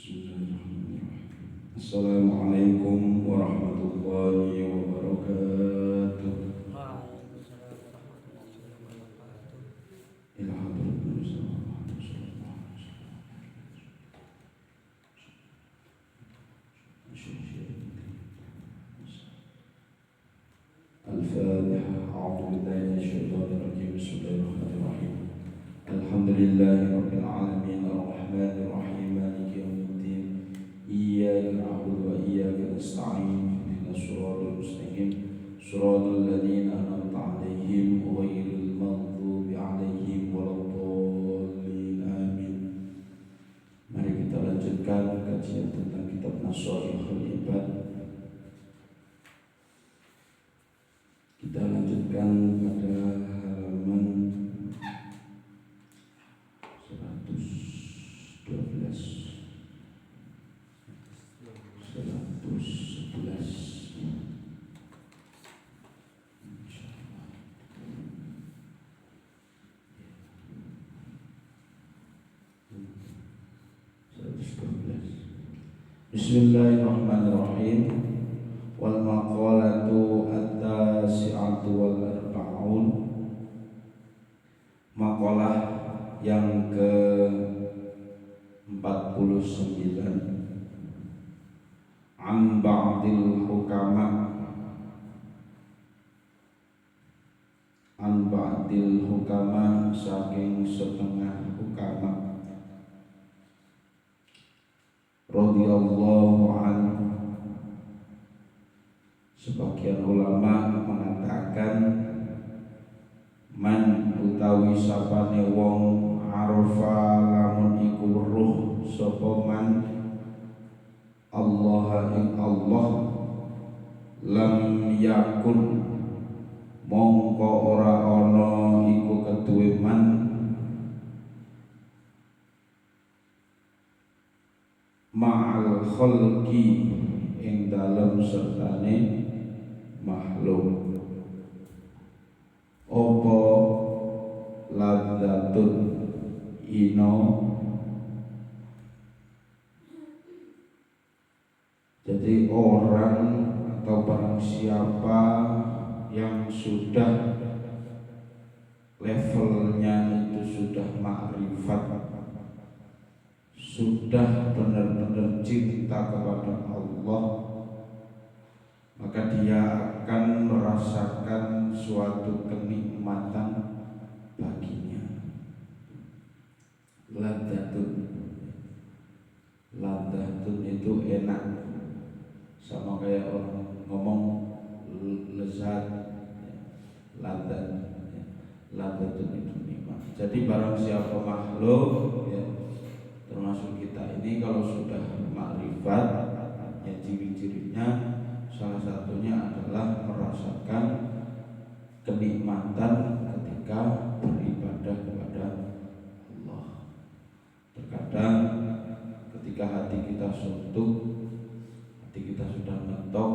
Bismillahirrahmanirrahim. Assalamualaikum warahmatullahi wabarakatuh. Waalaikumsalam warahmatullahi wabarakatuh. Ila hadratin Mustafa sallallahu Al-Fatihah. A'udzu billahi minasyaitonir rajim. Bismillahirrahmanirrahim. Alhamdulillahi rabbil alamin arrahmanir rahim maliki yaumiddin. Iyyaka na'budu wa iyyaka nasta'in. Ihdinas siratal mustaqim. Siratal ladzina an'amta 'alaihim ghairil maghdubi 'alaihim waladdallin. Amin. Mari kita lanjutkan kajian tentang kitab Nashaikhul Ibad. Kita lanjutkan pada halaman 111. Bismillahirrahmanirrahim. Wal maqalatu at-tasi'atu wal arba'un. Maqalah yang ke-49 an ba'dil hukama, an ba'dil hukama, saking setengah hukama radhiyallahu anhu. Sebagian ulama mengatakan man utawi sapane wong arafa lamun iku ruh sapa man Allah ing Allah lam yakun mongko ora ana iku keduwe man ma'al khalqi ing dalem sertane makhluk. Apa ladzatun ino, jadi orang atau barang siapa yang sudah levelnya itu sudah ma'rifat, sudah benar-benar cinta kepada Allah, maka dia akan merasakan suatu kenikmatan baginya. Ladzatun itu enak, sama kayak orang ngomong lezat. Ladzatun itu nikmat. Jadi barang siapa makhluk ya, termasuk kita ini, kalau sudah makrifat ya, ciri-cirinya salah satunya adalah merasakan kenikmatan ketika beribadah kepada Allah. Terkadang ketika hati kita suntuk, hati kita sudah mentok,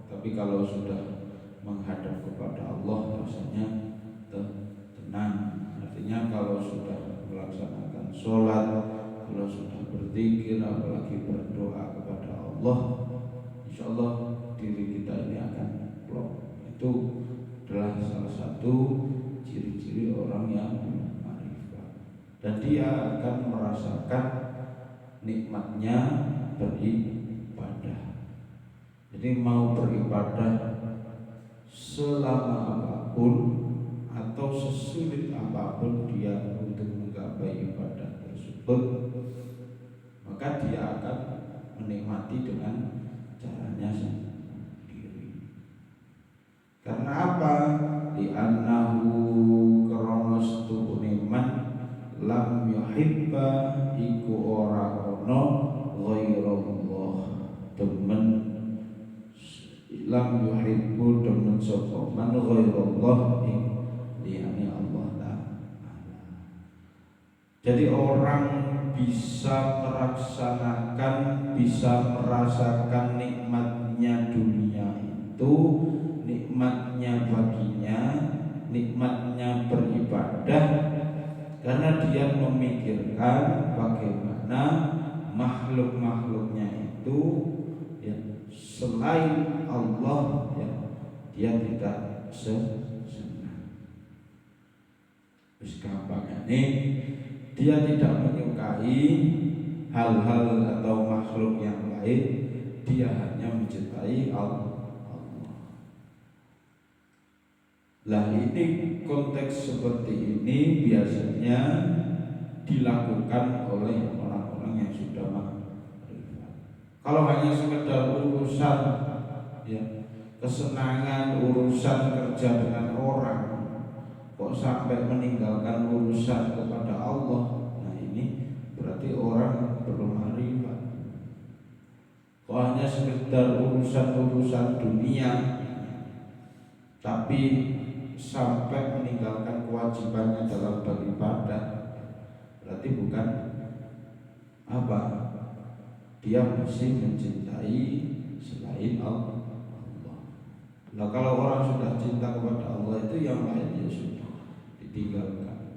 tapi kalau sudah menghadap kepada Allah rasanya tenang. Artinya kalau sudah melaksanakan sholat, kalau sudah berzikir, apalagi berdoa kepada Allah, insya Allah diri kita ini akan plong. Itu adalah salah satu ciri-ciri orang yang ma'rifat, dan dia akan merasakan nikmatnya beribadah. Jadi mau beribadah selama apapun atau sesulit apapun dia untuk menggapai ibadah tersebut, maka dia akan menikmati dengan caranya sendiri. Karena apa? Li'annahu kronos tuhuniman lam yuhibba iku ora ono ghairallah temen, lam yuhibbu demen sapa man ghairallah ing liyane Allah Ta'ala. Jadi orang bisa melaksanakan, bisa merasakan nikmatnya dunia itu, nikmatnya baginya, nikmatnya beribadah, karena dia memikirkan bagaimana makhluk makhluk-makhluknya itu ya selain Allah ya dia tidak senang. Terus gampangane dia tidak menyukai hal-hal atau makhluk yang lain, dia hanya mencintai Allah. Lah ini konteks seperti ini biasanya dilakukan oleh orang-orang yang sudah makrifat. Kalau hanya sekedar urusan ya kesenangan, urusan kerja dengan orang, kok sampai meninggalkan urusan kepada Allah, nah ini berarti orang belum makrifat. Kok hanya sekedar urusan-urusan dunia, tapi sampai meninggalkan kewajibannya dalam beribadah, berarti bukan apa? Dia masih mencintai selain Allah. Nah kalau orang sudah cinta kepada Allah itu yang lain ya sudah ditinggalkan.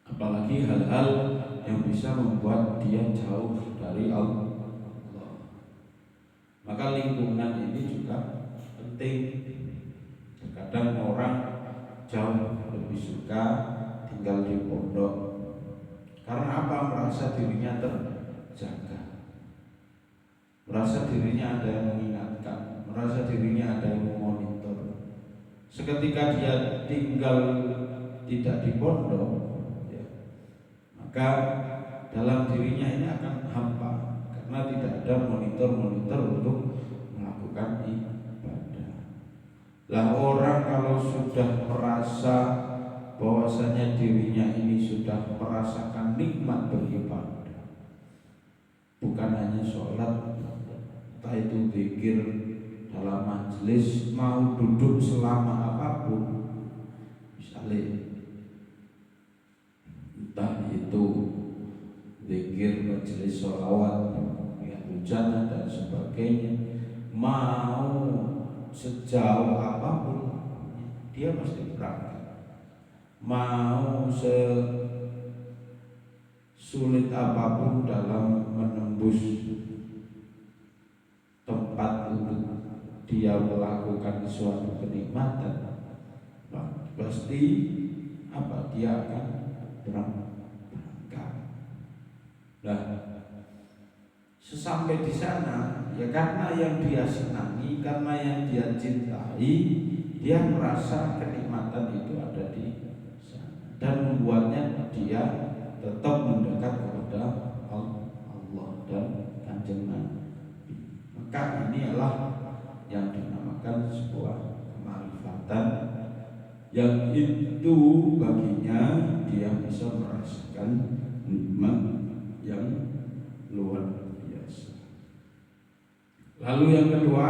Apalagi hal-hal yang bisa membuat dia jauh dari Allah. Maka lingkungan ini juga penting. Kadang orang jauh lebih suka tinggal di pondok. Karena apa? Merasa dirinya terjaga, merasa dirinya ada yang mengingatkan, merasa dirinya ada yang memonitor. Seketika dia tinggal tidak di pondok ya, maka dalam dirinya ini akan hampa karena tidak ada monitor-monitor untuk melakukan ibadah. Lah orang kalau sudah merasa bahwasanya dirinya ini sudah merasakan nikmat beribadah, bukan hanya sholat, entah itu zikir dalam majelis, mau duduk selama apapun, misalnya entah itu zikir, majelis sholawat, ya hujan dan sebagainya, mau sejauh apapun dia pasti berangkat. Mau sesulit apapun dalam menembus tempat untuk dia melakukan suatu kenikmatan, pasti apa? Dia akan berangkat. Nah, sesampai di sana ya karena yang dia senangi, karena yang dia cintai, dia merasa kenikmatan itu ada di dan membuatnya dia tetap mendekat kepada Allah dan Kanjeng Nabi. Maka ini adalah yang dinamakan sebuah kemarifatan yang itu baginya dia bisa merasakan nikmat yang luar biasa. Lalu yang kedua,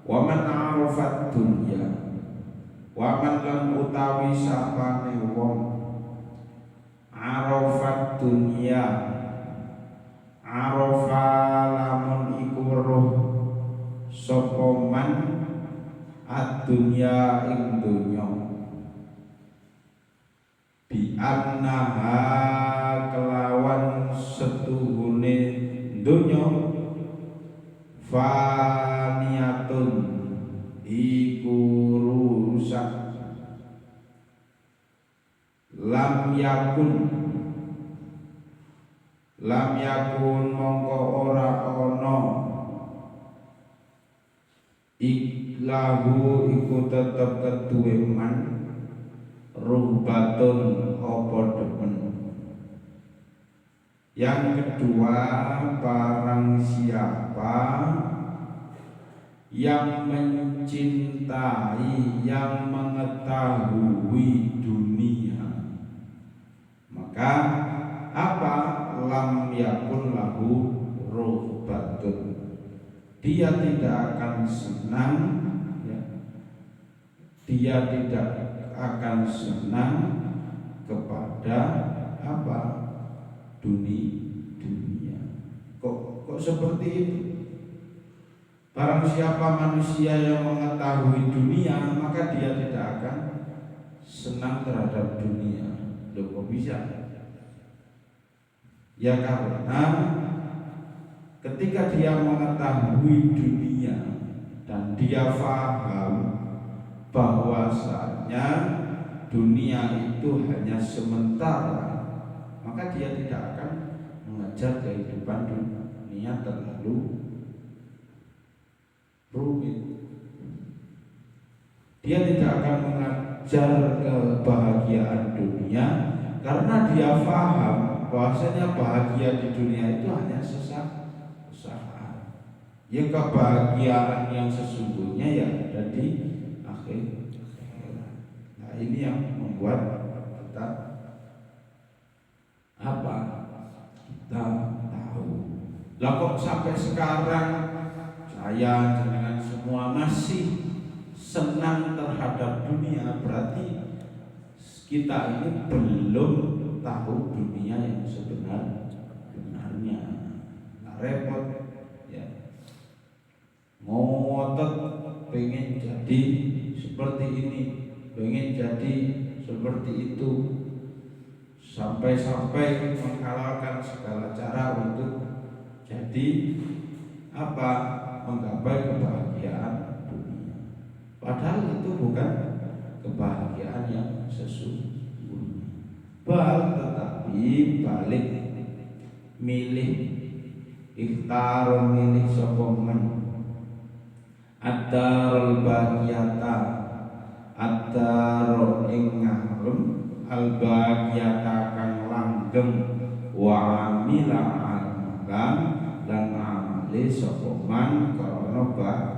wa man arafat dunya, waman lan utawi sapane wong arafat dunya, arafa lamun iku weruh sapa man ad-dunya ing donya, bi annaha kelawan setuhune donya, faniyatun iku rusak, lam yakun mongko ora ana iklahu iku tetep keduwe man rubatun apa demen. Yang kedua, barang siapa yang mencintai, yang mengetahui dunia, maka apa? Lam yakun lahu ruhbatun, dia tidak akan senang ya. Dia tidak akan senang kepada apa? Dunia. Kok seperti itu? Barang siapa manusia yang mengetahui dunia, maka dia tidak akan senang terhadap dunia. Loh, kok bisa? Ya karena ketika dia mengetahui dunia dan dia paham bahwasanya dunia itu hanya sementara, maka dia tidak akan mengejar kehidupan dunia terlalu rumit. Dia tidak akan mengejar kebahagiaan dunia karena dia paham bahwasanya bahagia di dunia itu hanya sesaat. Ya kebahagiaan yang sesungguhnya ya ada di akhir. Nah ini yang membuat kita apa? Kita tahu. Lah kok sampai sekarang saya dengan semua masih senang terhadap dunia, berarti kita ini belum tahu dunia yang sebenarnya. Nah, repot ya. Ngotot pengen jadi seperti ini, pengen jadi seperti itu, sampai menghalalkan segala cara untuk jadi apa? Menggapai kebahagiaan dunia. Padahal itu bukan kebahagiaan yang sesungguhnya. Tetapi balik milih ikhtar milih sokongan ad-darul bagiyata ad-daru ing ngalem al-bagiyata kang langgeng wa amila amalan lan amale sokongan karena bagi.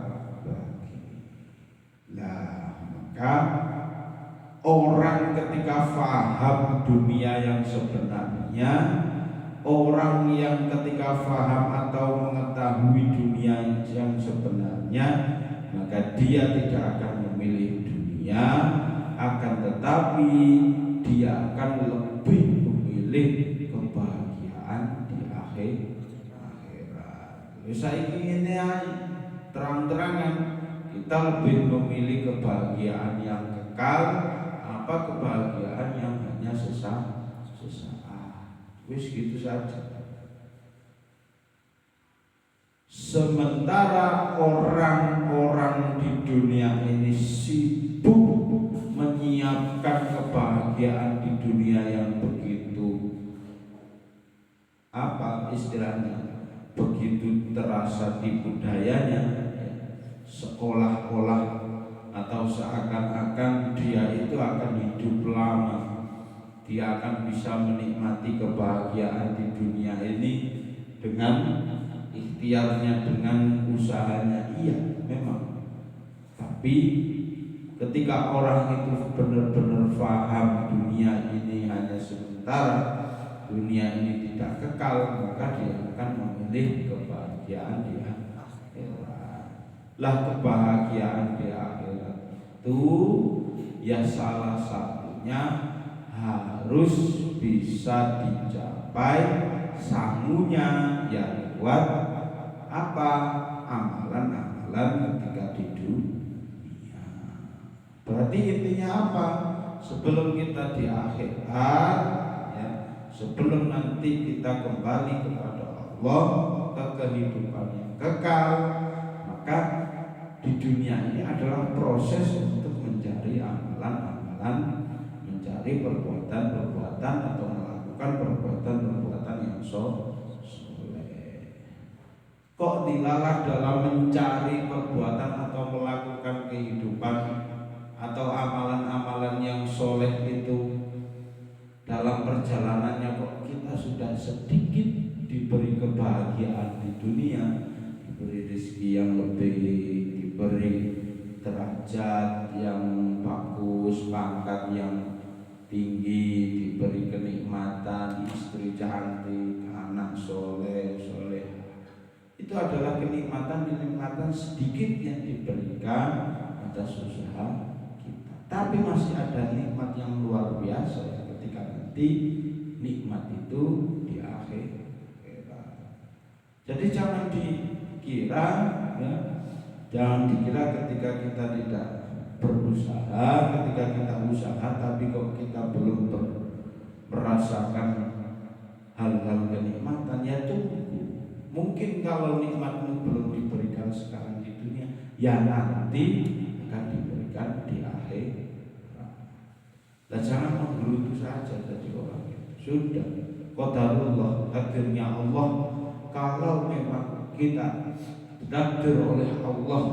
Lah maka orang ketika faham dunia yang sebenarnya, orang yang ketika faham atau mengetahui dunia yang sebenarnya, maka dia tidak akan memilih dunia, akan tetapi dia akan lebih memilih kebahagiaan di akhirat. Saya ingin terang-terangan kita lebih memilih kebahagiaan yang kekal, apa kebahagiaan yang hanya sesaat. Wis gitu saja. Sementara orang-orang di dunia ini sibuk menyiapkan kebahagiaan di dunia yang begitu apa istilahnya, begitu terasa di budayanya, seolah-olah atau seakan-akan dia itu akan hidup lama, dia akan bisa menikmati kebahagiaan di dunia ini dengan ikhtiarnya, dengan usahanya. Iya, memang. Tapi ketika orang itu benar-benar paham dunia ini hanya sementara, dunia ini tidak kekal, maka dia akan memilih kebahagiaan di akhirat. Lah kebahagiaan di akhirat itu ya salah satunya harus bisa dicapai sangunya ya lewat apa? Amalan-amalan ketika di dunia. Berarti intinya apa? Sebelum kita di akhirat ya, sebelum nanti kita kembali kepada Allah, ke kehidupan yang kekal, maka di dunia ini adalah proses untuk mencari amalan-amalan, mencari perbuatan-perbuatan atau melakukan perbuatan-perbuatan yang soleh. Kok dilalah dalam mencari perbuatan atau melakukan kehidupan atau amalan-amalan yang soleh itu, dalam perjalanannya kok kita sudah sedikit diberi kebahagiaan di dunia, diberi rezeki yang lebih, diberi derajat yang bagus, pangkat yang tinggi, diberi kenikmatan, istri cantik, anak soleh. Itu adalah kenikmatan sedikit yang diberikan atas usaha kita. Tapi masih ada nikmat yang luar biasa ketika nanti nikmat itu di akhirat. Jadi jangan dikira ya, jangan dikira ketika kita tidak berusaha, ketika kita usaha tapi kok kita belum merasakan hal-hal dalam kenikmatan, ya tunggu. Mungkin kalau nikmatmu belum diberikan sekarang di dunia, ya nanti akan diberikan di akhir. Dan jangan menggerutu saja jadi orang itu. Sudah, qadarullah, takdirnya Allah. Kalau memang kita ditakdir oleh Allah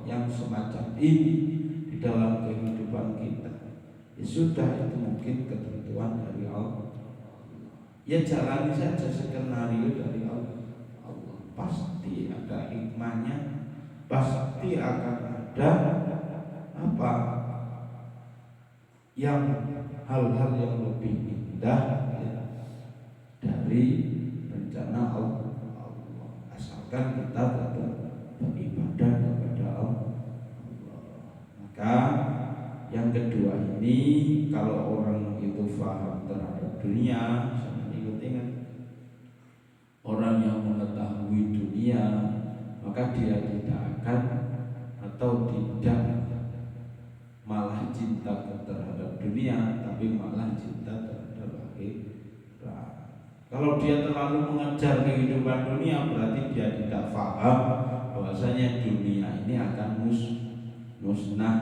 yang semacam ini di dalam kehidupan kita, ya sudah, itu mungkin ketentuan dari Allah. Ya jalani saja skenario dari Allah. Pasti ada hikmahnya, pasti akan ada apa yang hal-hal yang lebih indah ya, dari rencana Allah. Asalkan kita tetap beribadah kepada Allah. Maka yang kedua ini, kalau orang itu faham terhadap dunia, ingat-ingat, orang yang mengetahui dunia, maka dia tidak akan atau tidak malah cinta terhadap dunia, tapi malah cinta terhadap akhirat. Kalau dia terlalu mengejar kehidupan dunia, berarti dia tidak paham bahwasanya dunia ini akan musnah,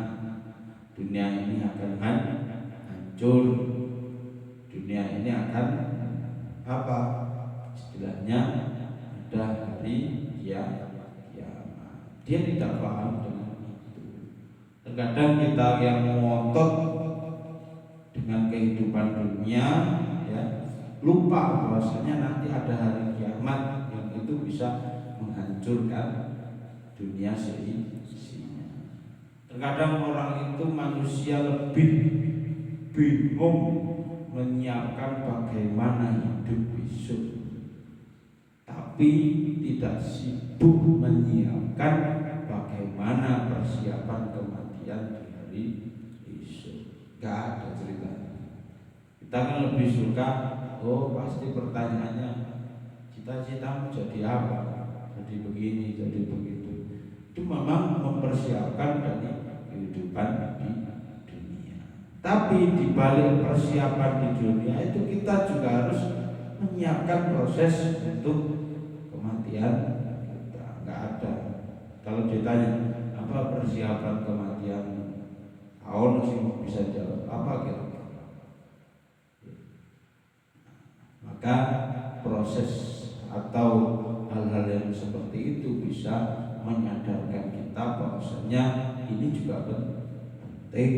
dunia ini akan hancur, dunia ini akan apa? Istilahnya ada hari kiamat. Dia tidak paham dengan itu. Terkadang kita yang ngotot dengan kehidupan dunia, ya, lupa bahwasanya nanti ada hari kiamat yang itu bisa menghancurkan dunia seisinya. Terkadang orang itu, manusia, lebih bingung menyiapkan bagaimana hidup besok, tapi tidak sibuk menyiapkan bagaimana persiapan kematian di hari esok. Gak ada ceritanya. Kita kan lebih suka, oh pasti pertanyaannya, cita-citamu jadi apa? Jadi begini, jadi begitu. Itu memang mempersiapkan dari kehidupan di dunia. Tapi di balik persiapan di dunia itu kita juga harus menyiapkan proses untuk kematian kita. Nggak ada. Kalau ditanya apa persiapan kematian, awal sih bisa jawab apa kira-kira. Maka proses atau hal-hal yang seperti itu bisa menyadarkan kita bahwasanya ini juga penting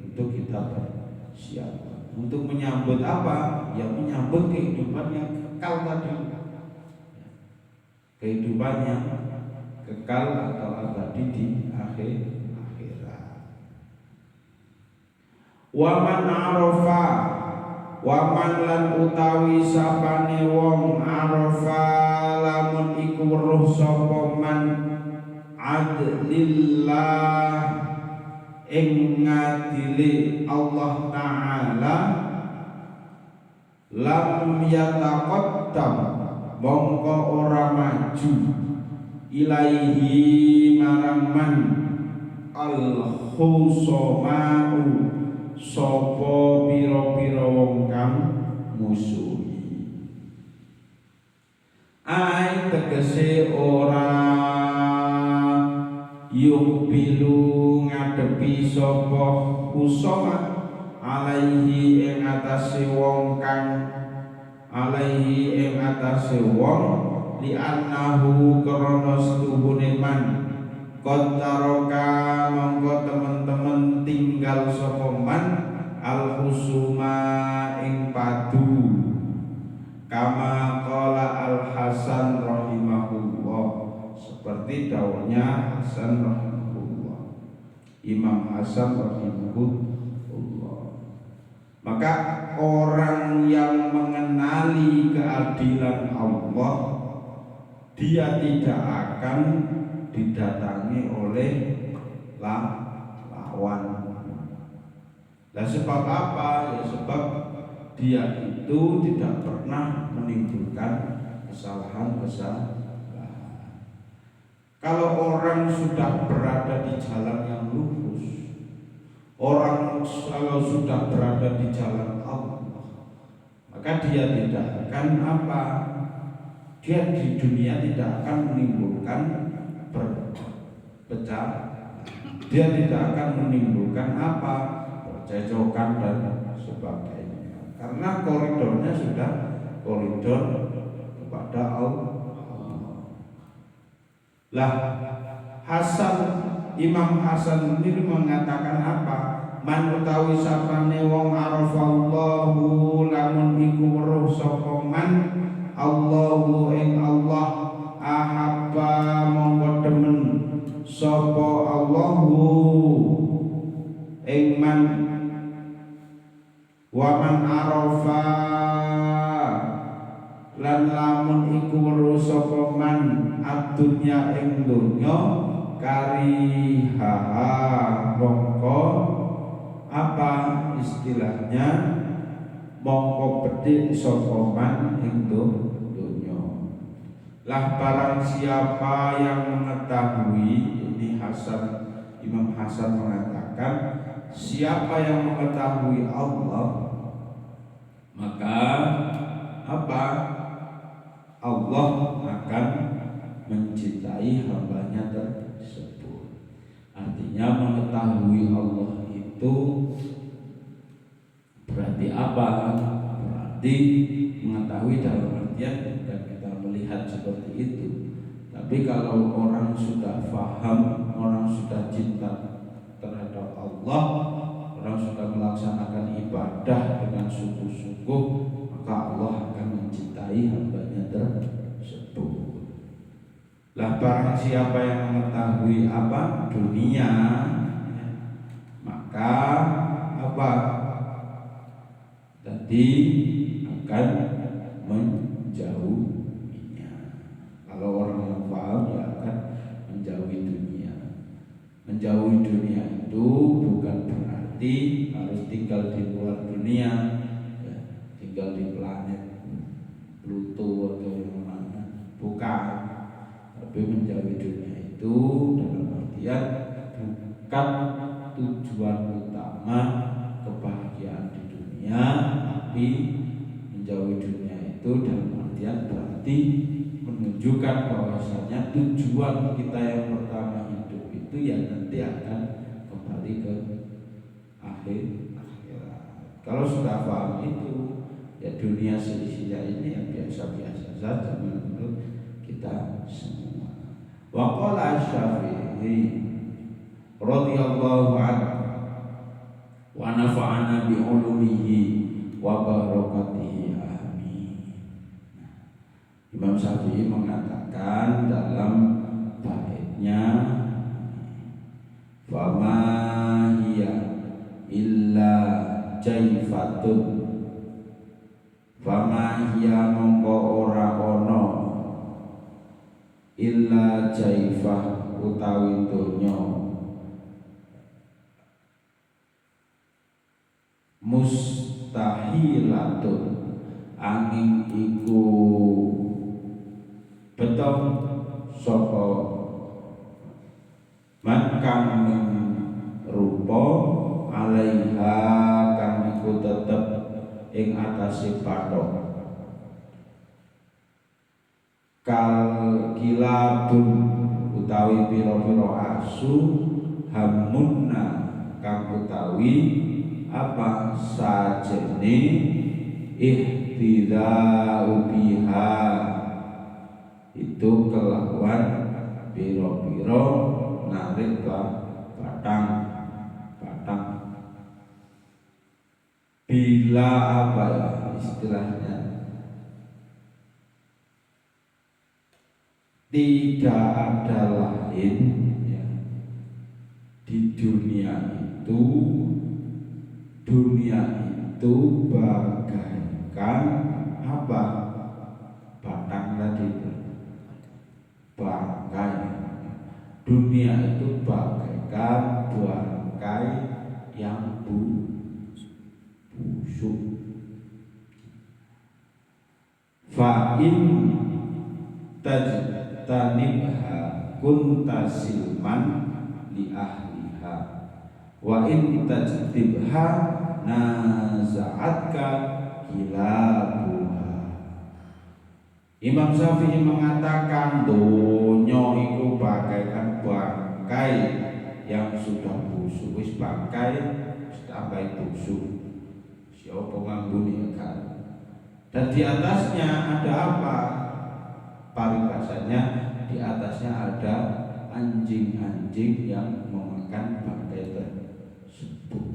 untuk kita bersiap. Untuk menyambut apa? Ya menyambut kehidupan yang kekal tadi. Kehidupan yang kekal atau abadi di akhirat. Waman arafa, waman lan utawi sapane wong arafa, lamun iku weruh sapa man adlillah ing ngadili Allah Ta'ala, lam yataqaddam mongko ora maju ilaihi marang man al-khusomau sapa pira-pira wong kang musuhi. Ai tegese ora yung bilu ngadepi sapa khusoma alaihi ing atase wong kang alaihi ing atase wong li annahu krana setuhune man qattaroka mongko temen-temen tinggal sapa man al husuma ing padu, kama qala al Hasan rahimahullah, seperti dawuhnya Hasan rahimahullah, Imam Hasan rahimahullah. Maka orang yang mengenali keadilan Allah, dia tidak akan didatangi oleh lawan. Nah, sebab apa? Ya sebab dia itu tidak pernah menimbulkan kesalahan-kesalahan. Kalau orang sudah berada di jalan yang lurus, orang kalau sudah berada di jalan Allah, maka dia tidak akan apa? Dia di dunia tidak akan menimbulkan berpecah. Dia tidak akan menimbulkan apa? Percecokan dan sebagainya. Karena koridornya sudah koridor kepada Allah. Lah, Imam Hasan sendiri mengatakan apa? Man utawi sapane wong arafallahu lamun iku weruh sapa man Allahu ing Allah ahabba mongko demen sapa Allahu ing man wa man arafa lan lamun iku weruh sapa man ad-dunya ing donya kariha mongko apa istilahnya mongko bedhik sapa man ing donya. Lah barang siapa yang mengetahui, ini Imam Hasan mengatakan siapa yang mengetahui Allah maka apa? Allah akan mencintai hambanya tersebut. Artinya mengetahui Allah itu berarti apa? Berarti mengetahui dalam artian dan kita melihat seperti itu. Tapi kalau orang sudah faham, orang sudah cinta terhadap Allah, orang sudah melaksanakan ibadah dengan sungguh-sungguh, maka Allah akan mencintai hambanya tersebut. Lah barang siapa yang mengetahui apa? Dunia, maka apa? Tadi akan menjauhinya. Kalau orang yang paham ya akan menjauhi dunia. Menjauhi dunia itu bukan berarti harus tinggal di luar dunia, ya, tinggal di planet Pluto atau yang mana, bukan. Tapi menjauhi dunia itu dalam artian bukan tujuan utama kebahagiaan di dunia, tapi menjauhi dunia itu dalam artian berarti menunjukkan bahwasanya tujuan kita yang pertama hidup itu ya nanti akan kembali ke akhirat. Kalau sudah paham itu, ya dunia seisinya ini ya biasa-biasa saja menurut kita semua. Wa qala Asy-Syafi'i radhiyallahu anhu wa nafa'ana bi ulumihi wa barakatihi amin. Imam Syafi'i mengatakan dalam baitnya fama hiya illa jaifatun fama hiya mongko ora ono illa jaifah utawi donya mustahilatun angin iku beton sapa man kang rupa alaiha kang iku tetep ing atase patok kal kilabun utawi pira-pira asu hamunna kang utawi apa sajene ihtidau biha itu kelakuan pira-pira narik batang bila apa ya istilahnya tidak ada lain ya, di dunia itu bagaikan apa batang tadi bangkai. Dunia itu bagaikan bangkai yang busuk. Fa'in tajtanibha kunta silman li ahliha wa in tajtibha naza'atka kilabuha. Imam Syafi'i mengatakan donya iku bagaikan bangkai yang sudah busuk, wis bangkai tambah busuk. Siapa ngangguni kan? Dan di atasnya ada apa? Paribasanya di atasnya ada anjing-anjing yang memakan bangkai tersebut.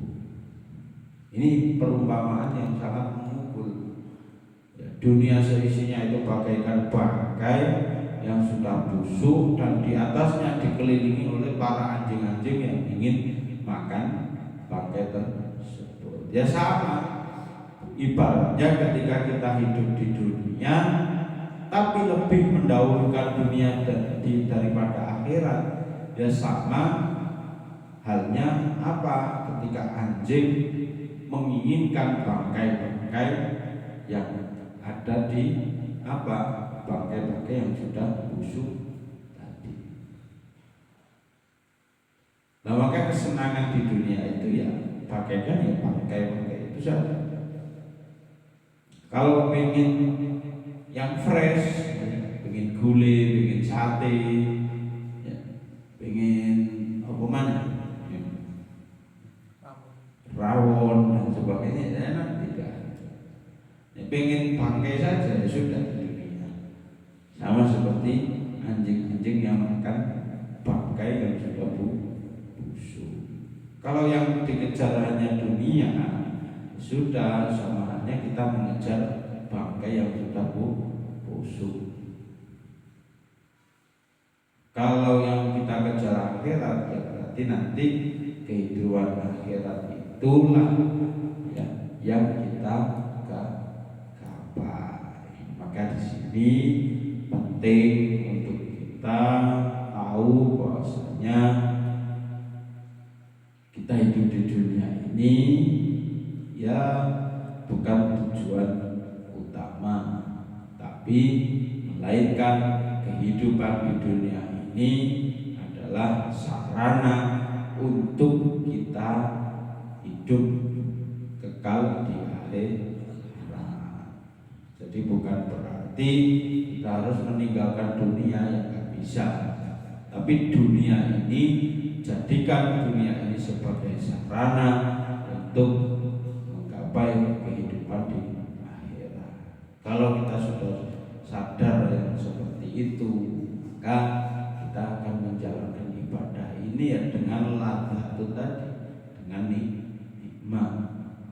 Ini perumpamaan yang sangat memukul. Ya, dunia seisinya itu bagaikan bangkai yang sudah busuk dan di atasnya dikelilingi oleh para anjing-anjing yang ingin makan bangkai tersebut. Ya sama, ibaratnya ketika kita hidup di dunia tapi lebih mendahulukan dunia daripada akhirat, ya sama halnya apa ketika anjing menginginkan bangkai-bangkai yang ada di apa, bangkai-bangkai yang sudah busuk tadi. Nah maka kesenangan di dunia itu ya bagaikan ya bangkai-bangkai itu saja. Kalau pengen yang fresh, pengen gulai, pengen sate, ya, pengen apa mana, rawon dan sebagainya, enak tidak. Ya, pengen bangkai saja ya sudah di dunia. Sama seperti anjing-anjing yang makan bangkai yang sudah busuk. Kalau yang dikejar hanya dunia, sudah sama halnya kita mengejar bangkai yang sudah busuk. Kalau yang kita kejar akhirat, ya berarti nanti kehidupan akhirat itulah ya, yang kita gapai. Maka di sini penting untuk kita tahu bahwasanya kita hidup di dunia ini ya bukan tujuan utama, tapi melainkan kehidupan di dunia ini adalah sarana untuk kita hidup kekal di akhirat. Jadi bukan berarti kita harus meninggalkan dunia, yang nggak bisa. Tapi dunia ini, jadikan dunia ini sebagai sarana untuk menggapai kehidupan di akhirat. Kalau kita sudah sadar yang seperti itu, maka kita akan menjalankan ibadah ini ya dengan ladha itu tadi, dengan nikmat.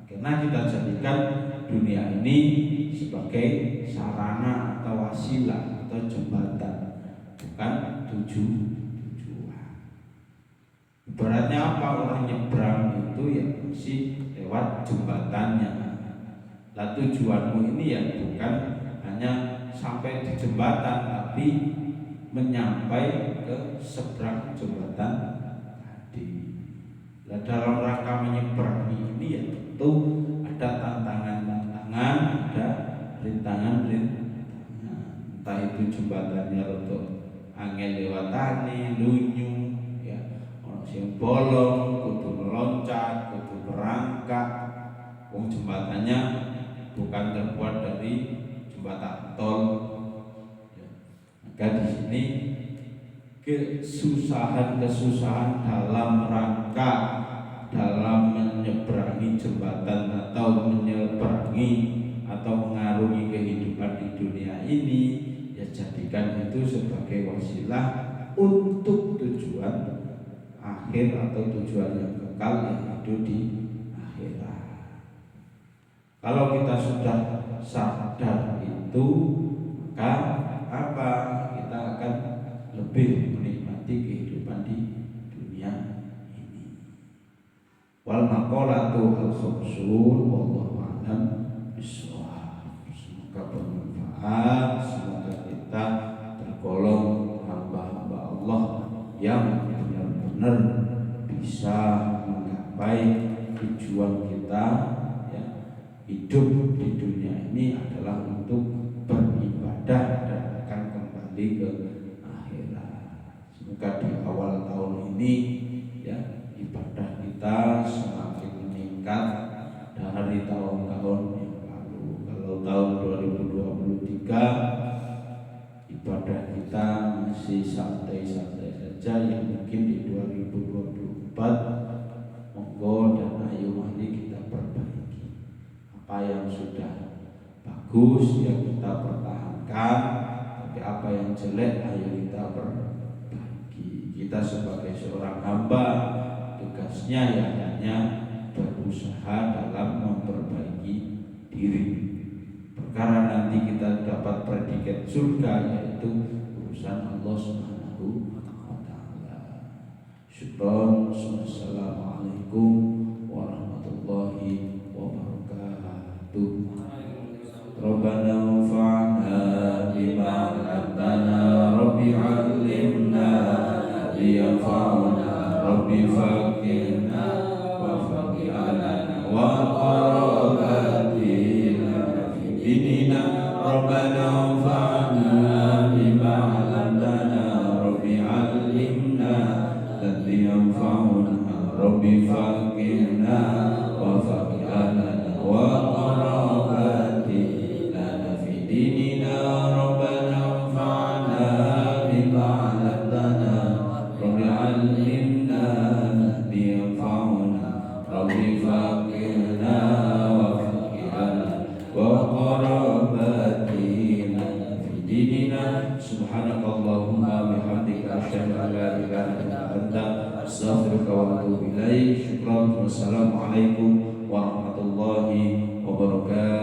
Karena kita jadikan dunia ini sebagai sarana atau wasilah atau jembatan, bukan tujuan. Ibaratnya apa, orang nyebrang itu ya mesti lewat jembatannya. Lah tujuanmu ini ya bukan hanya sampai di jembatan, tapi menyampai ke seberang jembatan tadi. Nah, dalam rangka menyeberangi ini ya tentu ada tantangan-tantangan, ada rintangan-rintangan. Entah itu jembatannya untuk angel lewatane, lunyu, ya, ono sing bolong, kudu meloncat, kudu merangkak. Wong jembatannya bukan terbuat dari jembatan tol. Maka di sini kesusahan-kesusahan dalam rangka dalam menyeberangi jembatan atau menyeberangi atau mengarungi kehidupan di dunia ini, ya jadikan itu sebagai wasilah untuk tujuan akhir atau tujuan yang kekal, yaitu di akhirat. Kalau kita sudah sadar itu, maka apa? Kita akan lebih menikmati kehidupan di dunia ini. Wal maqalatu al-khamsun wallahu a'lam bishawab. Semoga bermanfaat, semoga kita tergolong hamba-hamba Allah yang benar-benar bisa menggapai tujuan kita. Hidup di dunia ini adalah untuk beribadah dan akan kembali ke akhirat. Semoga di awal tahun ini ya ibadah kita semakin meningkat dari tahun-tahun yang lalu. tahun 2023 ibadah kita masih santai-santai saja, yang mungkin di 2024 monggo dan ayo mari kita perbaiki. Apa yang sudah bagus ya kita pertahankan, tapi apa yang jelek ayo kita perbaiki. Kita sebagai seorang hamba tugasnya ya hanya berusaha dalam memperbaiki diri. Perkara nanti kita dapat predikat surga yaitu urusan Allah Subhanahu wa taala. Syukron. Wassalamualaikum warahmatullahi wabarakatuh. Rabbana anfa'na bima 'allamtana, Rabbi 'allimna liyanfa'una, Rabbi faqihna wa faqihna wa qarabatina fi dinina. Rabbana anfa'na bima 'allamtana, Rabbi 'allimna liyanfa'una, Rabbi faqihna wa faqihna wa qarabatina fi dinina. Rabbana anfa'na bima 'allamtana, Rabbi 'allimna liyanfa'una, Rabbi faqihna wa faqihna wa qarabatina fi dinina. Subhanakallahumma bihamdika asyhadu an la ilaha illa anta astaghfiruka wa atubu ilaik. Syukran. Wassalamualaikum warahmatullahi wabarakatuh.